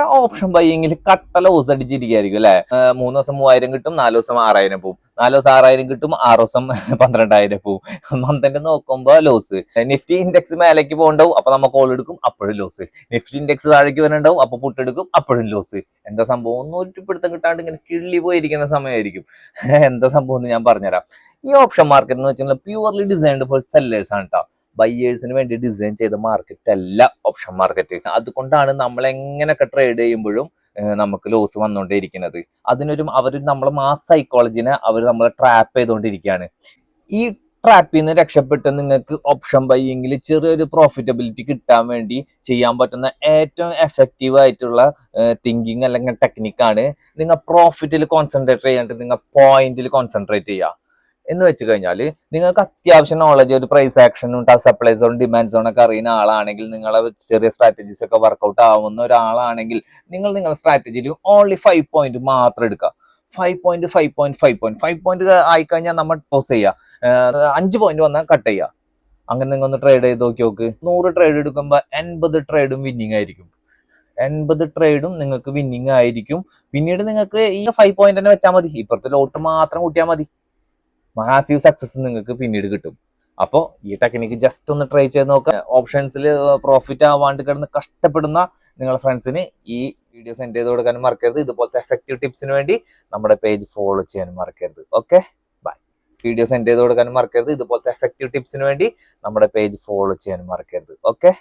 Option ബൈയിങ്ങിൽ കട്ട loss അടിച്ചിരിക്കുകയായിരിക്കും അല്ലെ. 3 ദിവസം 3000 കിട്ടും, 4 ദിവസം 6000 പോവും, 4 ദിവസം 6000 കിട്ടും, 6 ദിവസം 12000 പോവും. മന്തിന്റെ നോക്കുമ്പോ ലോസ്. നിഫ്റ്റി ഇൻഡെക്സ് മേലേക്ക് പോകണ്ടാവും, അപ്പൊ നമ്മൾ കോൾ എടുക്കും, അപ്പോഴും ലോസ്. നിഫ്റ്റി ഇൻഡെക്സ് താഴേക്ക് വരണ്ടാവും, അപ്പൊ പുട്ടെടുക്കും, അപ്പോഴും ലോസ്. എന്താ സംഭവം ഒന്നും ഒരു പിടുത്തം കിട്ടാണ്ട് ഇങ്ങനെ കിള്ളി പോയിരിക്കുന്ന സമയമായിരിക്കും. എന്താ സംഭവം എന്ന് ഞാൻ പറഞ്ഞുതരാം. ഈ ഓപ്ഷൻ മാർക്കറ്റ് എന്ന് വെച്ചാൽ പ്യൂർലി ഡിസൈൻഡ് ഫോർ സെല്ലേഴ്സ് ആണ് കേട്ടോ. ബയ്യേഴ്സിന് വേണ്ടി ഡിസൈൻ ചെയ്ത മാർക്കറ്റ് അല്ല ഓപ്ഷൻ മാർക്കറ്റ്. അതുകൊണ്ടാണ് നമ്മൾ എങ്ങനെയൊക്കെ ട്രേഡ് ചെയ്യുമ്പോഴും നമുക്ക് ലോസ് വന്നുകൊണ്ടേയിരിക്കുന്നത്. അവർ നമ്മളെ മാസ് സൈക്കോളജിനെ അവർ നമ്മളെ ട്രാപ്പ് ചെയ്തുകൊണ്ടിരിക്കുകയാണ്. ഈ ട്രാപ്പിൽ നിന്ന് രക്ഷപ്പെട്ട് നിങ്ങൾക്ക് ഓപ്ഷൻ ബൈയിങ്ങിൽ ചെറിയൊരു പ്രോഫിറ്റബിലിറ്റി കിട്ടാൻ വേണ്ടി ചെയ്യാൻ പറ്റുന്ന ഏറ്റവും എഫക്റ്റീവ് ആയിട്ടുള്ള തിങ്കിങ് അല്ലെങ്കിൽ ടെക്നിക്കാണ് നിങ്ങൾ പ്രോഫിറ്റിൽ കോൺസെൻട്രേറ്റ് ചെയ്യാണ്ട് നിങ്ങൾ പോയിന്റിൽ കോൺസെൻട്രേറ്റ് ചെയ്യുക. എന്ന് വെച്ച് കഴിഞ്ഞാൽ നിങ്ങൾക്ക് അത്യാവശ്യം നോളജ്, ഒരു പ്രൈസ് ആക്ഷനും സപ്ലൈ സോൺ ഡിമാൻഡ് സോൺ ഒക്കെ അറിയുന്ന ആളാണെങ്കിൽ, നിങ്ങളെ ചെറിയ സ്ട്രാറ്റജീസ് ഒക്കെ വർക്കൗട്ട് ആവുന്ന ഒരാളാണെങ്കിൽ നിങ്ങളുടെ സ്ട്രാറ്റജിയിൽ ഓൺലി 5 പോയിന്റ് മാത്രം എടുക്കുക. 5 പോയിന്റ് ആയിക്കഴിഞ്ഞാൽ നമ്മൾ ടോസ് ചെയ്യുക. 5 പോയിന്റ് വന്നാൽ കട്ട് ചെയ്യുക. അങ്ങനെ നിങ്ങൾ ഒന്ന് ട്രേഡ് ചെയ്ത് നോക്കി. 100 ട്രേഡ് എടുക്കുമ്പോൾ 80 ട്രേഡും വിന്നിങ് ആയിരിക്കും. 80 ട്രേഡും നിങ്ങൾക്ക് വിന്നിങ് ആയിരിക്കും. പിന്നീട് നിങ്ങൾക്ക് ഈ 5 പോയിന്റ് തന്നെ വെച്ചാൽ മതി, ഇപ്പുറത്തെ ലോട്ട് മാത്രം കൂട്ടിയാൽ മതി. മാസീവ് സക്സസ് നിങ്ങൾക്ക് പിന്നീട് കിട്ടും. അപ്പോൾ ഈ ടെക്നിക്ക് ജസ്റ്റ് ഒന്ന് ട്രൈ ചെയ്ത് നോക്കുക. ഓപ്ഷൻസിൽ പ്രോഫിറ്റ് ആവാണ്ട് കിടന്ന് കഷ്ടപ്പെടുന്ന നിങ്ങളുടെ ഫ്രണ്ട്സിന് ഈ വീഡിയോ സെൻഡ് ചെയ്ത് കൊടുക്കാനും മറക്കരുത്. ഇതുപോലത്തെ എഫക്റ്റീവ് ടിപ്സിന് വേണ്ടി നമ്മുടെ പേജ് ഫോളോ ചെയ്യാനും മറക്കരുത്. Okay, by. വീഡിയോ സെൻഡ് ചെയ്ത് കൊടുക്കാനും മറക്കരുത്. ഇതുപോലത്തെ എഫക്റ്റീവ് ടിപ്സിന് വേണ്ടി നമ്മുടെ പേജ് ഫോളോ ചെയ്യാനും മറക്കരുത്. ഓക്കെ.